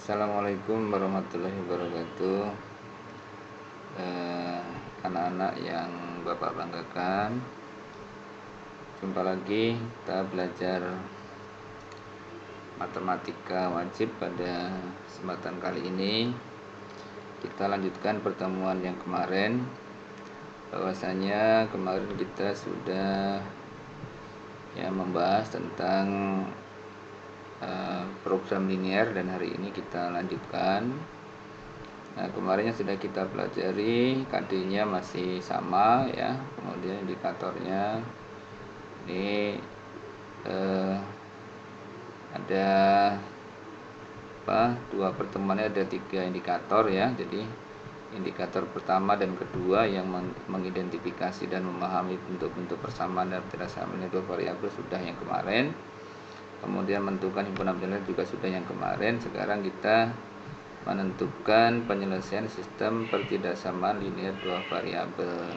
Assalamualaikum warahmatullahi wabarakatuh. Anak-anak yang Bapak banggakan, jumpa lagi kita belajar matematika wajib pada kesempatan kali ini. Kita lanjutkan pertemuan yang kemarin. Bahwasanya kemarin kita sudah membahas tentang program linear, dan hari ini kita lanjutkan. Nah, kemarin yang sudah kita pelajari KD-nya masih sama ya, kemudian indikatornya ini ada dua pertemuannya, ada 3 indikator ya. Jadi indikator pertama dan kedua yang mengidentifikasi dan memahami bentuk-bentuk persamaan dan ketidaksamaan dua variabel sudah yang kemarin. Kemudian menentukan himpunan penilaian juga sudah yang kemarin. Sekarang kita menentukan penyelesaian sistem pertidaksamaan linear dua variabel.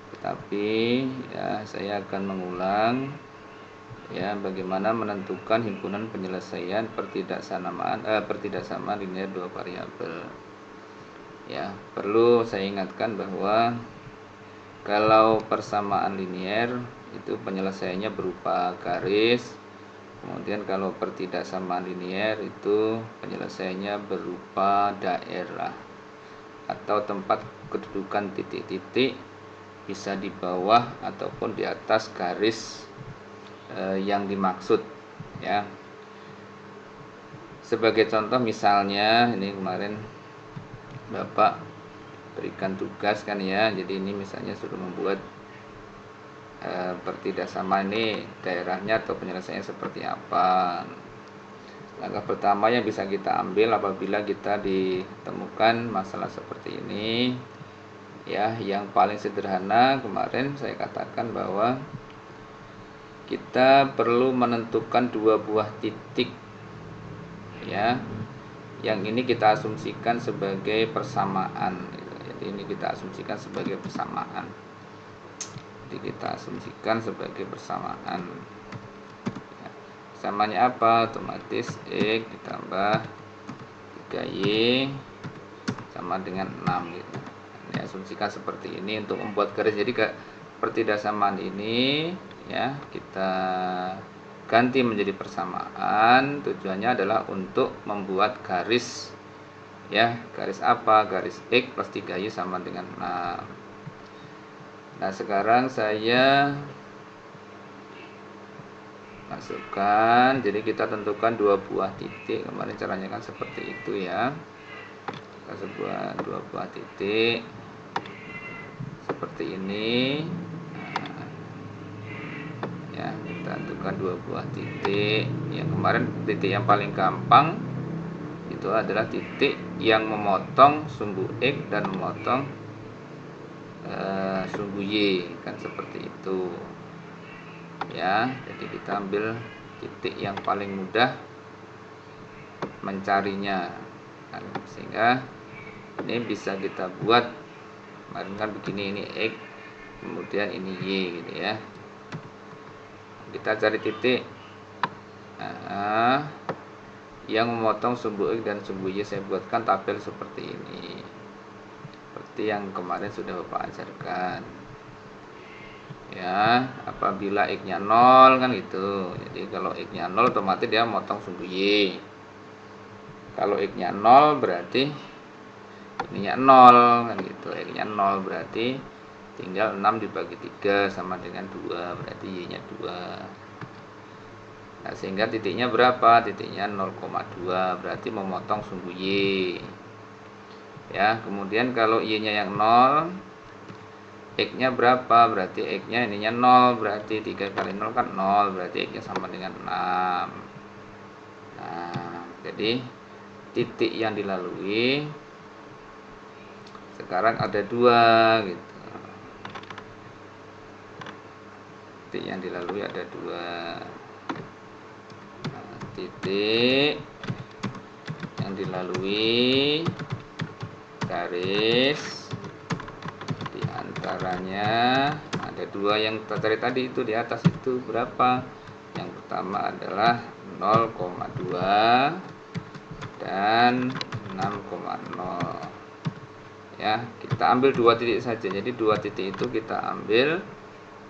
Tetapi ya, saya akan mengulang ya bagaimana menentukan himpunan penyelesaian pertidaksamaan linear dua variabel. Ya, perlu saya ingatkan bahwa kalau persamaan linear itu penyelesaiannya berupa garis. Kemudian kalau pertidaksamaan linear itu penyelesaiannya berupa daerah atau tempat kedudukan titik-titik, bisa di bawah ataupun di atas garis yang dimaksud ya. Sebagai contoh misalnya ini kemarin Bapak berikan tugas kan ya. Jadi ini misalnya sudah membuat pertidaksamaan ini daerahnya atau penyelesaiannya seperti apa. Langkah pertama yang bisa kita ambil apabila kita ditemukan masalah seperti ini ya, yang paling sederhana kemarin saya katakan bahwa kita perlu menentukan dua buah titik ya, yang ini kita asumsikan sebagai persamaan gitu. Jadi ini kita asumsikan sebagai persamaan. Jadi kita asumsikan sebagai persamaan. Samanya apa? Otomatis X ditambah 3Y sama dengan 6 gitu. Ini asumsikan seperti ini untuk membuat garis. Jadi pertidaksamaan ini ya kita ganti menjadi persamaan. Tujuannya adalah untuk membuat garis ya. Garis apa? Garis X plus 3Y sama dengan 6. Nah, sekarang saya masukkan, jadi kita tentukan dua buah titik. Kemarin caranya kan seperti itu ya. Kita dua buah titik seperti ini. Nah, ya, kita tentukan dua buah titik. Yang kemarin titik yang paling gampang itu adalah titik yang memotong sumbu X dan memotong sumbu Y, kan seperti itu ya. Jadi kita ambil titik yang paling mudah mencarinya kan, sehingga ini bisa kita buat kemarin kan begini, ini X kemudian ini Y gitu ya. Kita cari titik yang memotong sumbu X dan sumbu Y. Saya buatkan tabel seperti ini, seperti yang kemarin sudah Bapak ajarkan ya. Apabila X nya 0 kan gitu. Jadi kalau X nya 0 otomatis dia motong sumbu Y. Kalau X nya 0 berarti ininya 0 kan gitu. X nya 0 berarti tinggal 6 dibagi 3 sama dengan 2, berarti Y nya 2. Nah, sehingga titiknya berapa? Titiknya 0,2, berarti memotong sumbu Y ya. Kemudian kalau Y nya yang 0, X nya berapa? Berarti X nya ininya 0, berarti 3 kali 0 kan 0, berarti X nya sama dengan 6. Nah, jadi titik yang dilalui sekarang ada 2 gitu. Titik yang dilalui ada 2. Nah, titik yang dilalui garis diantaranya ada 2 yang kita cari tadi itu di atas itu berapa? Yang pertama adalah 0,2, dan 6,0. Ya, kita ambil dua titik saja. Jadi dua titik itu kita ambil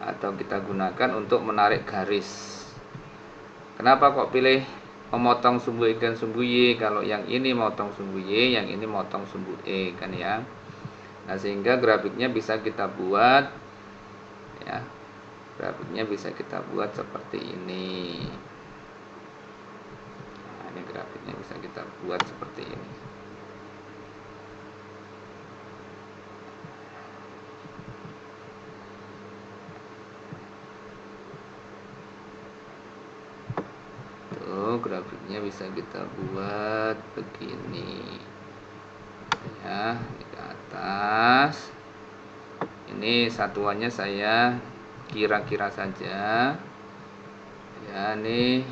atau kita gunakan untuk menarik garis. Kenapa kok pilih memotong sumbu X dan sumbu Y? Kalau yang ini motong sumbu Y, yang ini motong sumbu E kan ya. Nah, sehingga grafiknya bisa kita buat ya. Grafiknya bisa kita buat seperti ini. Nah, ini grafiknya bisa kita buat seperti ini. Grafiknya bisa kita buat begini ya, di atas ini satuannya saya kira-kira saja ya. Nih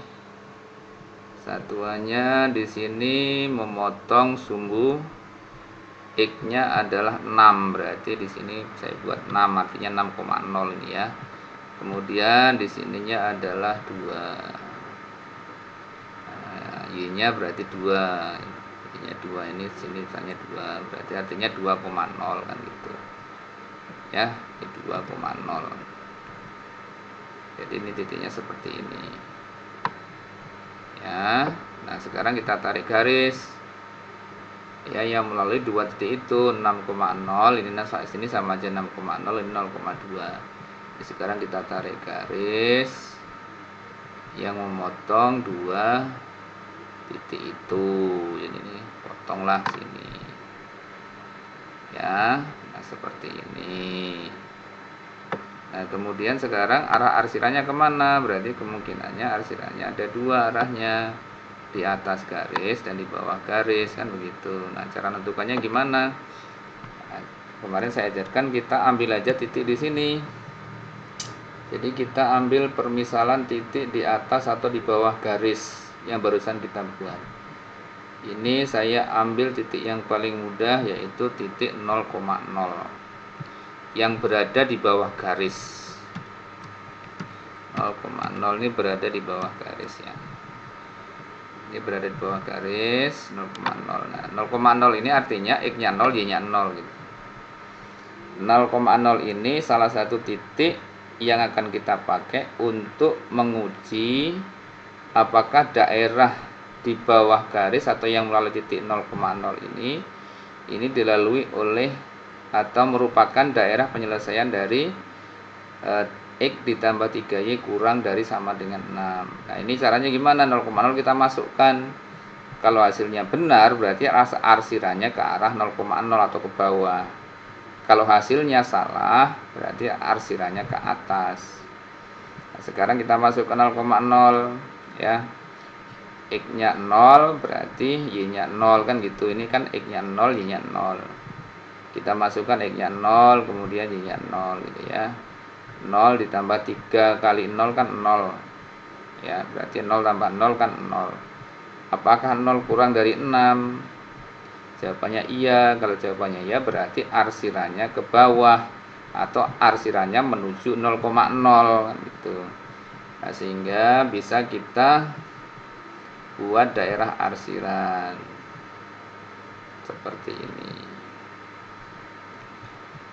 satuannya di sini memotong sumbu X nya adalah 6, berarti di sini saya buat 6, artinya 6,0 ini ya. Kemudian di sininya adalah 2. Y nya berarti 2, Y nya 2, ini sini misalnya 2, berarti artinya 2,0 kan gitu ya, ini 2,0. jadi ini titiknya seperti ini ya. Nah, sekarang kita tarik garis ya yang melalui dua titik itu 6,0, ini sini sama aja 6,0, ini 0,2. Sekarang kita tarik garis yang memotong dua titik itu, jadi ini potonglah sini ya. Nah, seperti ini. Nah, kemudian sekarang arah arsirannya kemana? Berarti kemungkinannya arsirannya ada dua arahnya, di atas garis dan di bawah garis kan begitu. Nah, cara menentukannya gimana? Nah, kemarin saya ajarkan, kita ambil aja titik di sini. Jadi kita ambil permisalan titik di atas atau di bawah garis yang barusan kita buat. Ini saya ambil titik yang paling mudah, yaitu titik 0,0 yang berada di bawah garis. 0,0 ini berada di bawah garis ya. Ini berada di bawah garis 0,0. Nah, 0,0 ini artinya X nya 0, Y nya 0 gitu. 0,0 ini salah satu titik yang akan kita pakai untuk menguji apakah daerah di bawah garis atau yang melalui titik 0,0 ini dilalui oleh atau merupakan daerah penyelesaian dari X ditambah 3Y kurang dari sama dengan 6. Nah, ini caranya gimana? 0,0 kita masukkan. Kalau hasilnya benar, berarti arsirannya ke arah 0,0 atau ke bawah. Kalau hasilnya salah, berarti arsirannya ke atas. Nah, sekarang kita masuk ke 0,0 ya. X nya 0 berarti Y nya 0 kan gitu. Ini kan X nya 0, Y nya 0. Kita masukkan X nya 0, kemudian Y nya 0 gitu ya. 0 ditambah 3 kali 0 kan 0 ya, berarti 0 tambah 0 kan 0. Apakah 0 kurang dari 6? Jawabannya iya. Kalau jawabannya iya, berarti arsirannya ke bawah atau arsirannya menuju 0,0 kan gitu. Nah, sehingga bisa kita buat daerah arsiran seperti ini.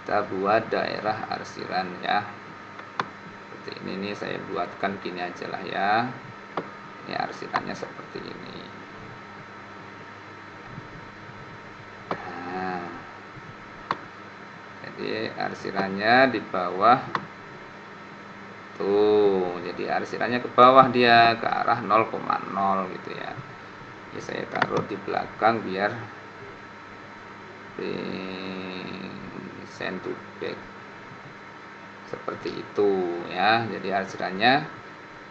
Kita buat daerah arsiran ya. Seperti ini nih, saya buatkan gini aja lah ya. Ini arsirannya seperti ini. Nah, jadi arsirannya di bawah tuh, jadi arsirannya ke bawah, dia ke arah 0,0 gitu ya. Jadi saya taruh di belakang biar send to back seperti itu ya. Jadi arsirannya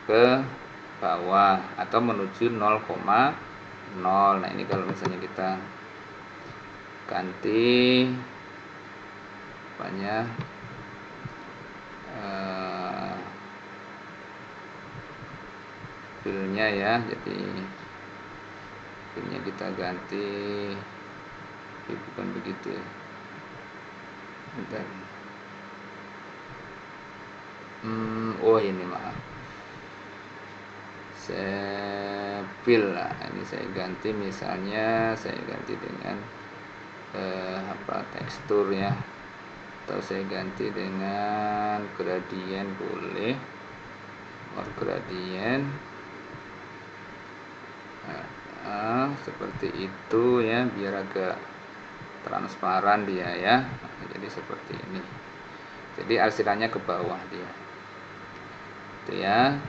ke bawah atau menuju 0,0. Nah, ini kalau misalnya kita ganti banyak filenya ya, jadi filenya kita ganti, bukan begitu ya. Bentar. Oh, ini maaf, save fill. Nah, ini saya ganti, misalnya saya ganti dengan tekstur ya, atau saya ganti dengan gradient, boleh gradient. Seperti itu ya, biar agak transparan dia ya. Jadi seperti ini, jadi arsirannya ke bawah dia itu ya.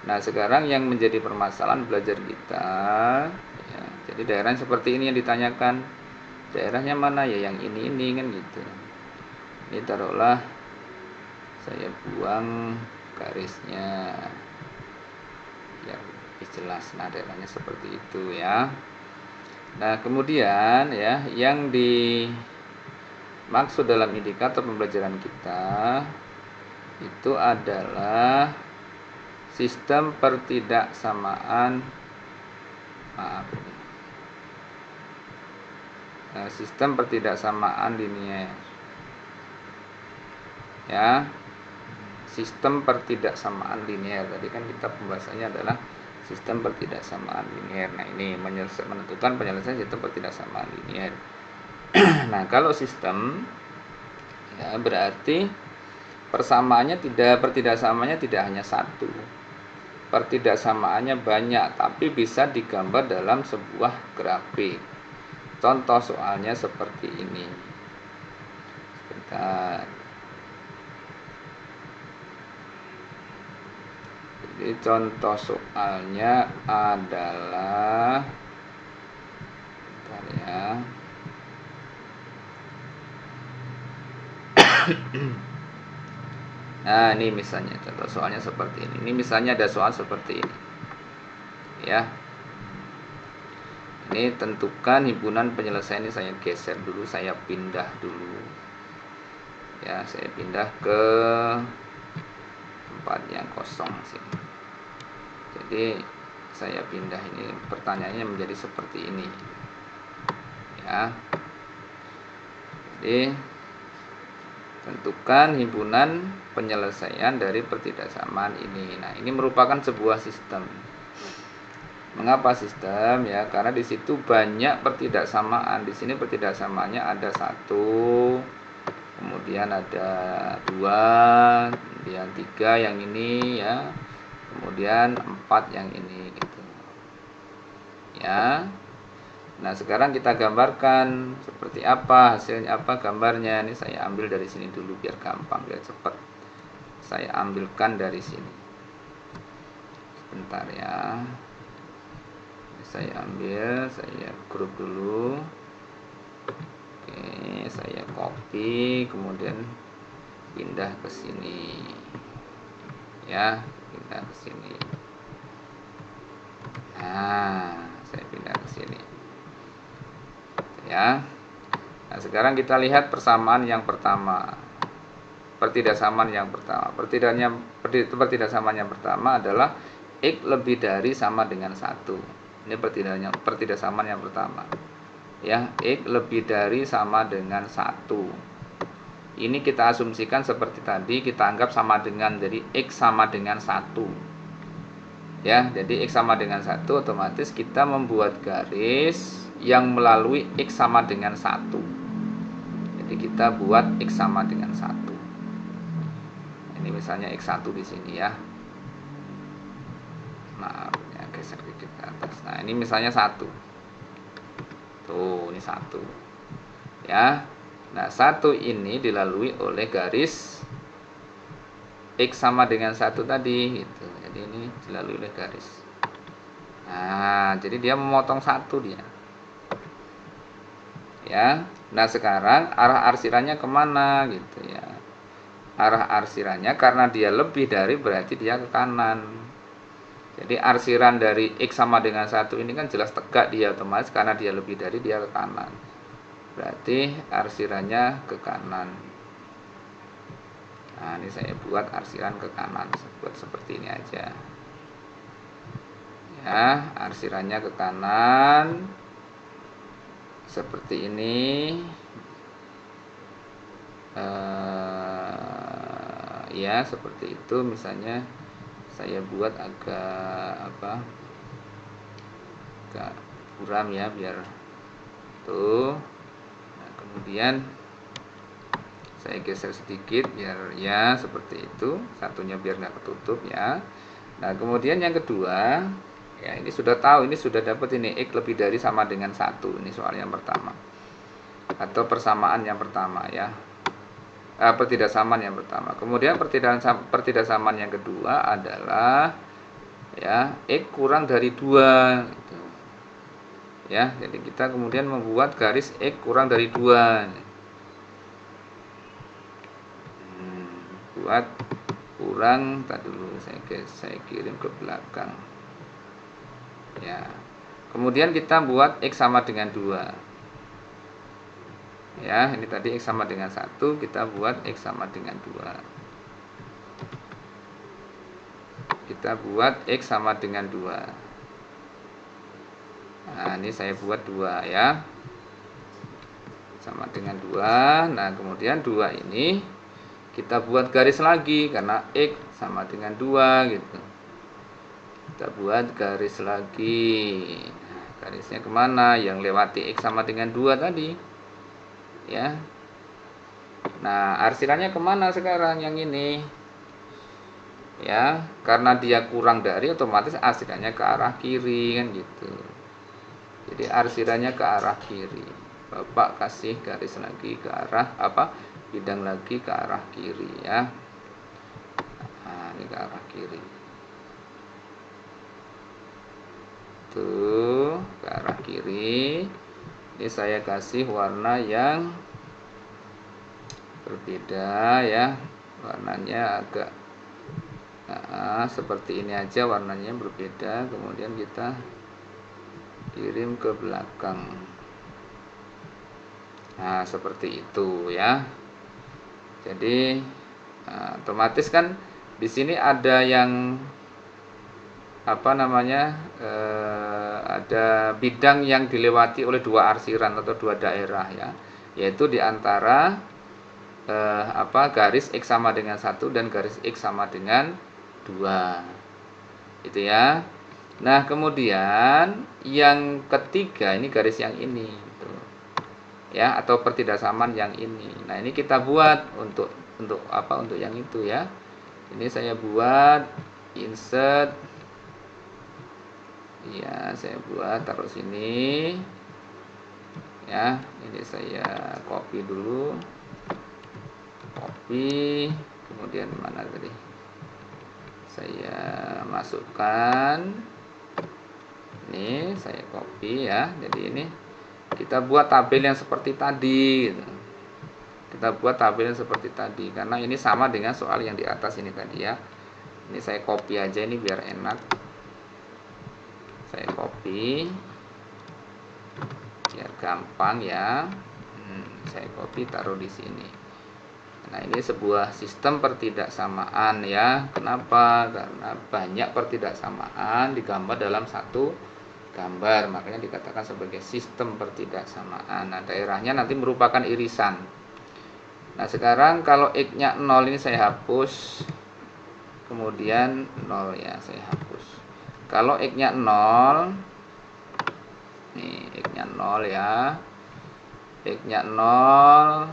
Nah, sekarang yang menjadi permasalahan belajar kita ya, jadi daerah seperti ini yang ditanyakan, daerahnya mana ya, yang ini kan gitu. Ini taruhlah saya buang garisnya biar lebih jelas. Nah, daerahnya seperti itu ya. Nah, kemudian ya, yang dimaksud dalam indikator pembelajaran kita itu adalah sistem pertidaksamaan, sistem pertidaksamaan linier ya, sistem pertidaksamaan linier. Tadi kan kita pembahasannya adalah sistem pertidaksamaan linier. Nah, ini menentukan penyelesaian sistem pertidaksamaan linier. Nah, kalau sistem ya, berarti pertidaksamaannya tidak hanya satu, pertidaksamaannya banyak, tapi bisa digambar dalam sebuah grafik. Contoh soalnya seperti ini. Sebentar. Jadi contoh soalnya adalah, bentar ya. Nah, ini misalnya contoh soalnya seperti ini. Ini misalnya ada soal seperti ini. Ya. Ini tentukan himpunan penyelesaian. Ini saya geser dulu, saya pindah dulu. Ya, saya pindah ke tempat yang kosong sini. Jadi saya pindah ini, pertanyaannya menjadi seperti ini. Ya. Jadi tentukan himpunan penyelesaian dari pertidaksamaan ini. Nah, ini merupakan sebuah sistem. Mengapa sistem? Ya, karena di situ banyak pertidaksamaan. Di sini pertidaksamaannya ada 1, kemudian ada 2, kemudian 3 yang ini ya, kemudian 4 yang ini gitu. Ya. Nah, sekarang kita gambarkan seperti apa, hasilnya apa, gambarnya. Ini saya ambil dari sini dulu biar gampang, biar cepat. Saya ambilkan dari sini. Sebentar ya. Saya ambil, saya grup dulu. Oke, saya copy, kemudian pindah ke sini. Ya, pindah ke sini. Nah, saya pindah ke sini. Ya. Nah, sekarang kita lihat persamaan yang pertama. Pertidaksamaan yang pertama. Pertidaksamaan yang pertama adalah X lebih dari sama dengan 1. Ini pertidaksamaan yang pertama. Ya, X lebih dari sama dengan 1. Ini kita asumsikan seperti tadi, kita anggap sama dengan, jadi X sama dengan 1. Ya, jadi X sama dengan 1, otomatis kita membuat garis yang melalui X sama dengan 1. Jadi kita buat X sama dengan 1. Ini misalnya X1 di sini ya. Maaf ya, geser dikit ke atas. Nah, ini misalnya 1. Tuh, ini 1. Ya. Nah, 1 ini dilalui oleh garis X sama dengan 1 tadi gitu. Jadi ini dilalui oleh garis. Nah, jadi dia memotong 1 dia. Ya. Nah, sekarang arah arsirannya kemana gitu ya. Arah arsirannya karena dia lebih dari, berarti dia ke kanan. Jadi arsiran dari X sama dengan 1 ini kan jelas tegak dia, otomatis karena dia lebih dari, dia ke kanan. Berarti arsirannya ke kanan. Nah, ini saya buat arsiran ke kanan, buat seperti ini aja. Ya, arsirannya ke kanan. Seperti ini. Ya, seperti itu. Misalnya saya buat agak agak buram ya biar tuh. Nah, kemudian saya geser sedikit biar ya seperti itu, satunya biar nggak ketutup ya. Nah kemudian yang kedua ya, ini sudah tahu, ini sudah dapat ini X lebih dari sama dengan 1, ini soal yang pertama atau persamaan yang pertama ya, pertidaksamaan yang pertama. Kemudian pertidaksamaan yang kedua adalah ya X kurang dari 2 gitu. Ya, jadi kita kemudian membuat garis X kurang dari 2. Buat kurang, tadi dulu saya kirim ke belakang ya. Kemudian kita buat X sama dengan 2 ya, ini tadi X sama dengan 1, kita buat X sama dengan 2, kita buat X sama dengan 2. Nah ini saya buat 2 ya, sama dengan 2. Nah kemudian 2 ini kita buat garis lagi karena X sama dengan 2 gitu. Kita buat garis lagi. Nah, garisnya kemana? Yang lewati X sama dengan 2 tadi ya. Nah arsirannya kemana sekarang? Yang ini ya, karena dia kurang dari, otomatis arsirannya ke arah kiri kan gitu. Jadi arsirannya ke arah kiri. Bapak kasih garis lagi ke arah bidang lagi ke arah kiri ya. Nah ini ke arah kiri tuh, ke arah kiri. Ini saya kasih warna yang berbeda ya, warnanya agak seperti ini aja, warnanya berbeda. Kemudian kita kirim ke belakang. Nah seperti itu ya. Jadi otomatis kan di sini ada yang ada bidang yang dilewati oleh 2 arsiran atau 2 daerah ya, yaitu di antara garis X sama dengan 1 dan garis X sama dengan 2 itu ya. Nah kemudian yang ketiga ini garis yang ini gitu ya, atau pertidaksamaan yang ini. Nah ini kita buat untuk yang itu ya. Ini saya buat insert ya, saya buat taruh sini ya. Ini saya copy dulu, copy, kemudian mana tadi saya masukkan, ini saya copy ya. Jadi ini kita buat tabel yang seperti tadi gitu. Kita buat tabel yang seperti tadi karena ini sama dengan soal yang di atas ini tadi ya. Ini saya copy aja ini biar enak, saya copy biar gampang ya. Saya copy taruh di sini. Nah ini sebuah sistem pertidaksamaan ya. Kenapa? Karena banyak pertidaksamaan digambar dalam satu gambar, makanya dikatakan sebagai sistem pertidaksamaan. Nah daerahnya nanti merupakan irisan. Nah sekarang kalau X-nya 0 ini saya hapus, kemudian 0 ya, saya hapus. Kalau X-nya 0, nih X-nya 0 ya, X-nya 0,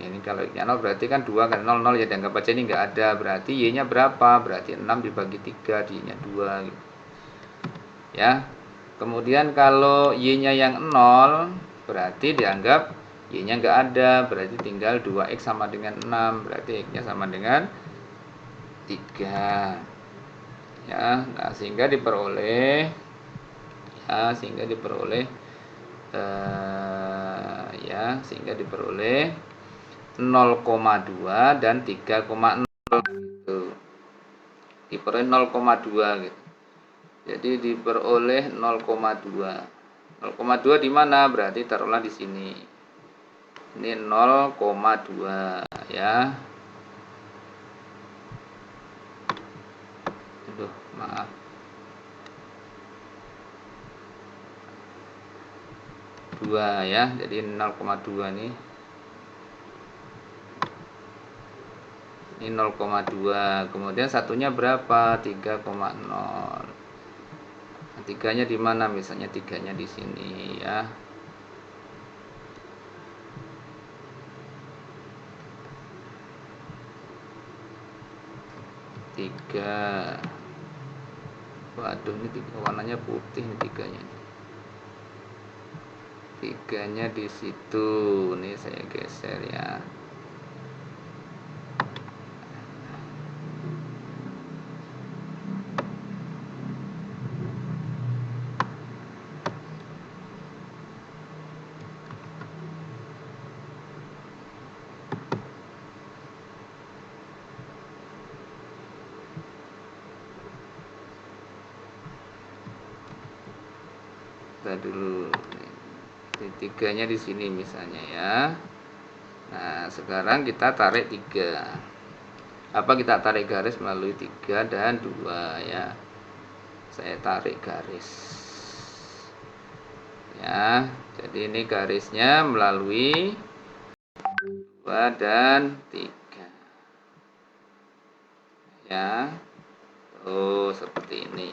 ini kalau X-nya 0 berarti kan 2 kan 0, 0 ya, dianggap aja ini enggak ada. Berarti Y-nya berapa? Berarti 6 dibagi 3, Y-nya 2 gitu. Ya. Kemudian kalau Y-nya yang 0, berarti dianggap Y-nya enggak ada, berarti tinggal 2X sama dengan 6, berarti X-nya sama dengan 3. Ya, nah sehingga diperoleh 0,2 dan 3,0 gitu. Diperoleh 0,2 gitu. Jadi diperoleh 0,2. 0,2 di mana? Berarti taruhlah di sini. Ini 0,2 ya. Aduh, maaf. Dua ya. Jadi 0,2 nih. Ini 0,2. Kemudian satunya berapa? 3,0. Tiganya di mana? Misalnya tiganya di sini ya. Tiga. Waduh, ini tiga, warnanya putih nih tiganya. Tiganya di situ. Nih saya geser ya. Kita dulu. Tiganya di sini misalnya ya. Nah, sekarang kita tarik 3. Apa kita tarik garis melalui 3 dan 2 ya. Saya tarik garis. Ya, jadi ini garisnya melalui 2 dan 3. Ya. Oh, seperti ini.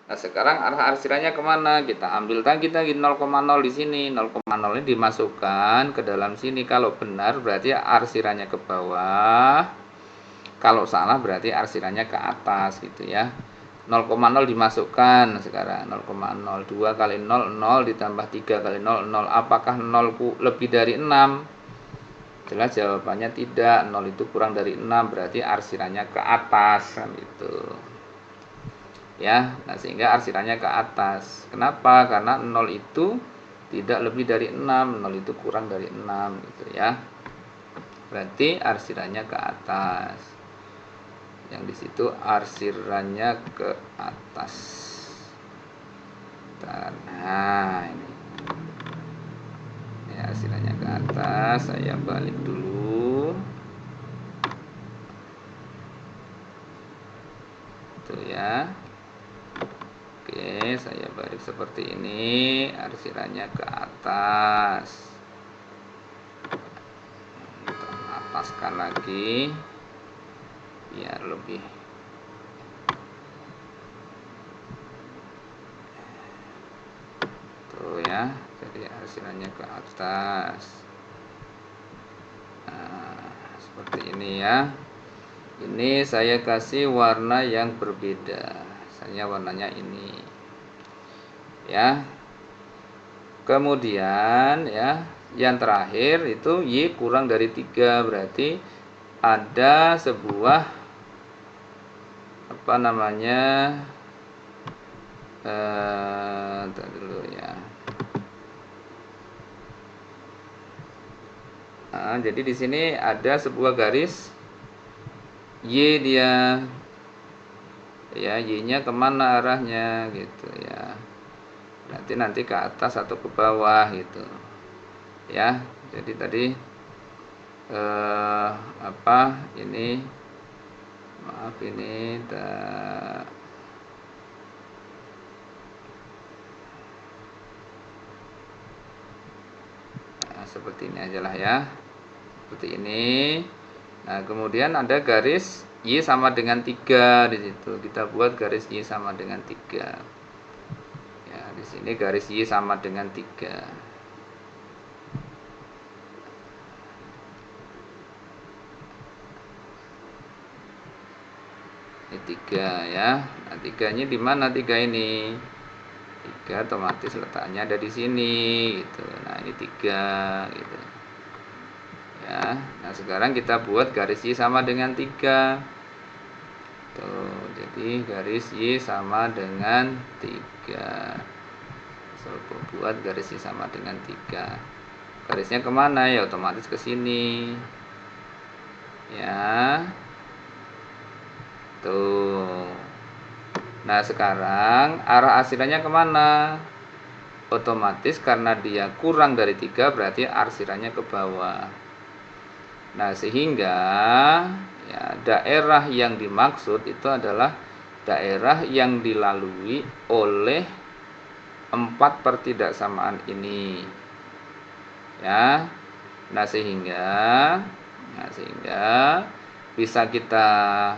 Nah, sekarang arah arsirannya kemana? Kita ambil lagi 0,0 di sini. 0,0 ini dimasukkan ke dalam sini. Kalau benar berarti arsirannya ke bawah. Kalau salah berarti arsirannya ke atas gitu ya. 0,0 dimasukkan sekarang. 0,0. 2 kali 0, 0 ditambah 3 kali 0, 0. Apakah 0 lebih dari 6? Jelas jawabannya tidak. 0 itu kurang dari 6, berarti arsirannya ke atas kan gitu. Ya, nah sehingga arsirannya ke atas. Kenapa? Karena 0 itu tidak lebih dari 6, 0 itu kurang dari 6 gitu ya. Berarti arsirannya ke atas. Yang di situ arsirannya ke atas. Nah, ini. Ini arsirannya ke atas, saya balik dulu. Tuh ya. Oke, saya balik seperti ini, arsirannya ke atas. Kita ataskan lagi biar lebih tuh ya, jadi arsirannya ke atas. Nah, seperti ini ya. Ini saya kasih warna yang berbeda. Misalnya warnanya ini. Ya. Kemudian ya, yang terakhir itu Y kurang dari 3, berarti ada sebuah apa namanya? Dulu ya. Nah, jadi di sini ada sebuah garis Y dia. Ya, Y-nya kemana arahnya gitu ya. Nanti ke atas atau ke bawah gitu. Ya, jadi tadi apa ini? Maaf ini nah, seperti ini aja lah ya. Seperti ini. Nah, kemudian ada garis Y sama dengan 3 di situ. Kita buat garis Y sama dengan 3. Ya, di sini garis Y sama dengan 3. Ini 3 ya. Nah, 3-nya di mana 3 ini? 3 otomatis letaknya ada di sini gitu. Nah, ini 3 gitu. Ya. Nah, sekarang kita buat garis Y sama dengan 3. Tuh, jadi garis Y sama dengan 3. So, buat garis Y sama dengan 3. Garisnya kemana ya? Otomatis ke sini. Ya. Tuh. Nah, sekarang arah arsirannya kemana? Otomatis karena dia kurang dari 3 berarti arsirannya ke bawah. Nah, sehingga ya, daerah yang dimaksud itu adalah daerah yang dilalui oleh 4 pertidaksamaan ini. Ya. Nah, sehingga bisa kita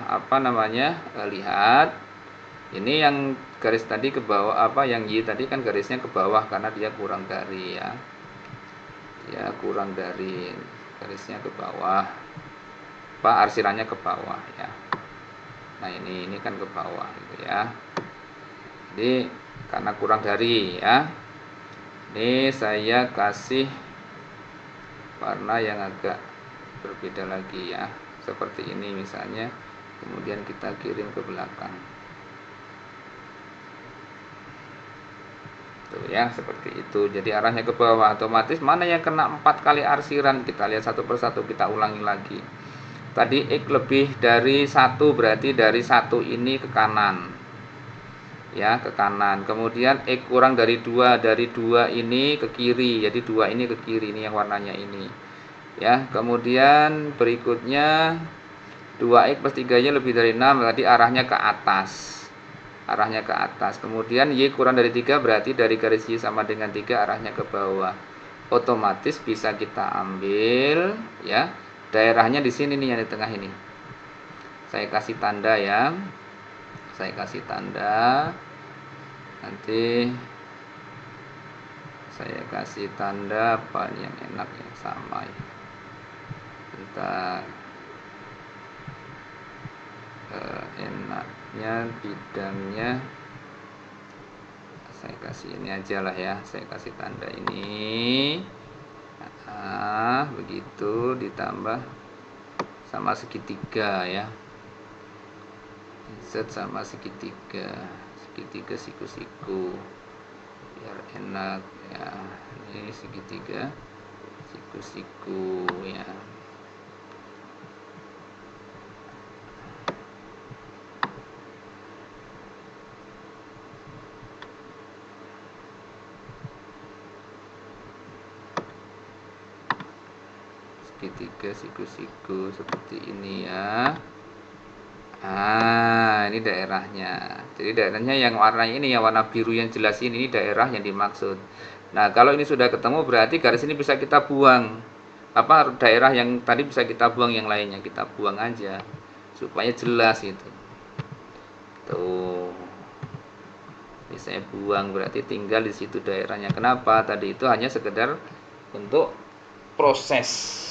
apa namanya? Lihat Ini yang garis tadi ke bawah, yang Y tadi kan garisnya ke bawah karena dia kurang dari ya. Dia kurang dari, garisnya ke bawah. Arsirannya ke bawah ya. Nah, ini kan ke bawah gitu ya. Jadi karena kurang dari ya. Ini saya kasih warna yang agak berbeda lagi ya. Seperti ini misalnya. Kemudian kita kirim ke belakang. Tuh ya, seperti itu. Jadi arahnya ke bawah, otomatis mana yang kena 4 kali arsiran, kita lihat satu persatu, kita ulangi lagi. Tadi X lebih dari 1, berarti dari 1 ini ke kanan. Ya, ke kanan. Kemudian X kurang dari 2, dari 2 ini ke kiri. Jadi 2 ini ke kiri, ini yang warnanya ini. Ya, kemudian berikutnya 2x plus 3y lebih dari 6, berarti arahnya ke atas. Arahnya ke atas. Kemudian Y kurang dari 3, berarti dari garis Y sama dengan 3 arahnya ke bawah. Otomatis bisa kita ambil ya. Daerahnya di sini nih, yang di tengah ini. Saya kasih tanda ya. Saya kasih tanda. Nanti saya kasih tanda apa yang enak, yang sama ya. Bentar. Enaknya bidangnya saya kasih ini aja lah ya, saya kasih tanda ini. Nah, begitu ditambah sama segitiga ya, Z sama segitiga, segitiga siku-siku biar enak ya. Ini segitiga siku-siku ya. Segitiga siku-siku seperti ini ya. Nah, ini daerahnya. Jadi daerahnya yang warna ini, yang warna biru yang jelas ini daerah yang dimaksud. Nah, kalau ini sudah ketemu berarti garis ini bisa kita buang. Daerah yang tadi bisa kita buang, yang lainnya kita buang aja supaya jelas itu. Tuh. Ini saya buang, berarti tinggal di situ daerahnya. Kenapa? Tadi itu hanya sekedar untuk proses.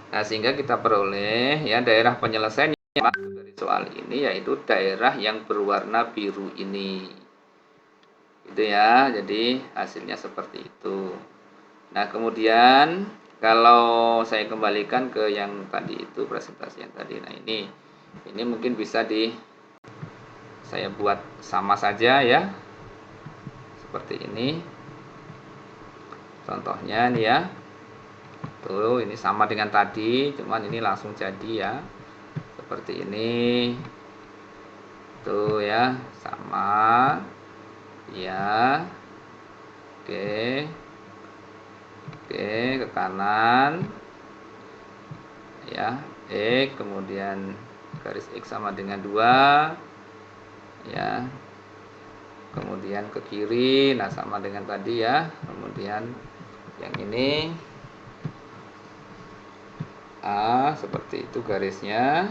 Nah, sehingga kita peroleh ya daerah penyelesaian dari soal ini, yaitu daerah yang berwarna biru ini. Itu ya, jadi hasilnya seperti itu. Nah, kemudian kalau saya kembalikan ke yang tadi itu, presentasi yang tadi. Nah, ini mungkin bisa saya buat sama saja ya. Seperti ini. Contohnya nih ya. Tuh, ini sama dengan tadi, cuman ini langsung jadi ya. Seperti ini. Tuh ya, sama ya. Oke, ke kanan ya, X, kemudian garis X sama dengan 2 ya, kemudian ke kiri, nah sama dengan tadi ya. Kemudian yang ini seperti itu garisnya.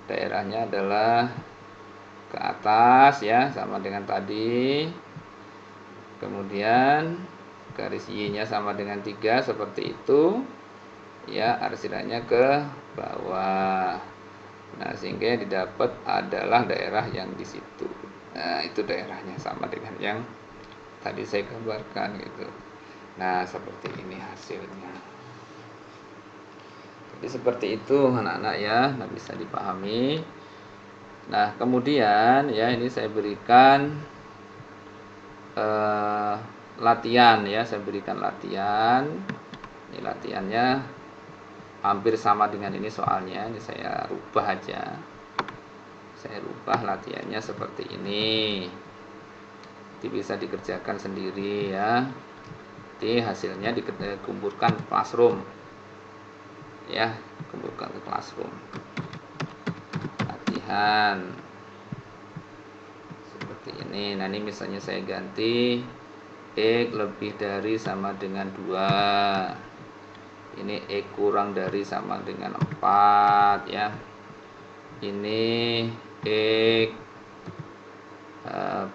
Daerahnya adalah ke atas ya, sama dengan tadi. Kemudian garis Y-nya sama dengan 3 seperti itu. Ya, arsirannya ke bawah. Nah, sehingga yang didapat adalah daerah yang di situ. Nah, itu daerahnya sama dengan yang tadi saya gambarkan gitu. Nah, seperti ini hasilnya. Jadi seperti itu anak-anak ya, nah bisa dipahami. Nah, kemudian ya ini saya berikan latihan ya, saya berikan latihan. Ini latihannya hampir sama dengan ini soalnya, ini saya rubah aja. Saya rubah latihannya seperti ini. Jadi bisa dikerjakan sendiri ya. Jadi hasilnya dikumpulkan ke classroom. Ya, kumpulkan ke classroom. Latihan seperti ini. Nah, ini misalnya saya ganti X lebih dari sama dengan 2. Ini X kurang dari sama dengan 4 ya. Ini X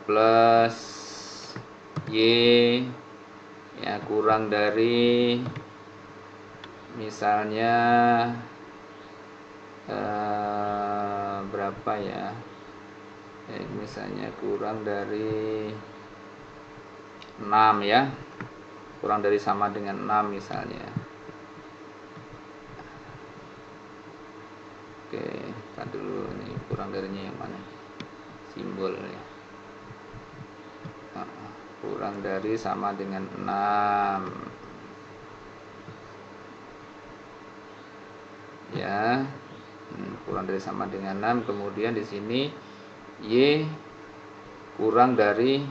plus Y ya kurang dari misalnya berapa ya, misalnya kurang dari 6 ya, kurang dari sama dengan 6 misalnya. Oke, kita dulu nih kurang darinya yang mana, simbol ya. Kurang dari sama dengan 6 ya. Kurang dari sama dengan 6, kemudian di sini Y kurang dari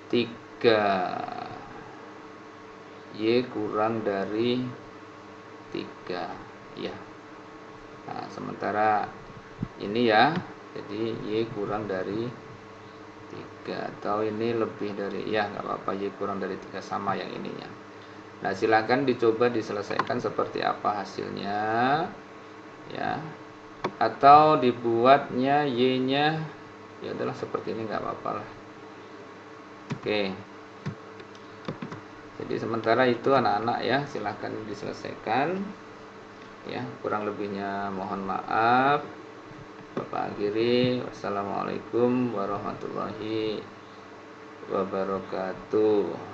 3, Y kurang dari 3 ya. Nah, sementara ini ya, jadi Y kurang dari 3, atau ini lebih dari, ya nggak apa-apa, Y kurang dari 3 sama yang ininya. Nah, silakan dicoba diselesaikan seperti apa hasilnya ya, atau dibuatnya Y-nya ya adalah seperti ini, nggak apa-apa lah. Oke, jadi sementara itu anak-anak ya, silahkan diselesaikan ya, kurang lebihnya mohon maaf. Bapak akhiri, wassalamualaikum warahmatullahi wabarakatuh.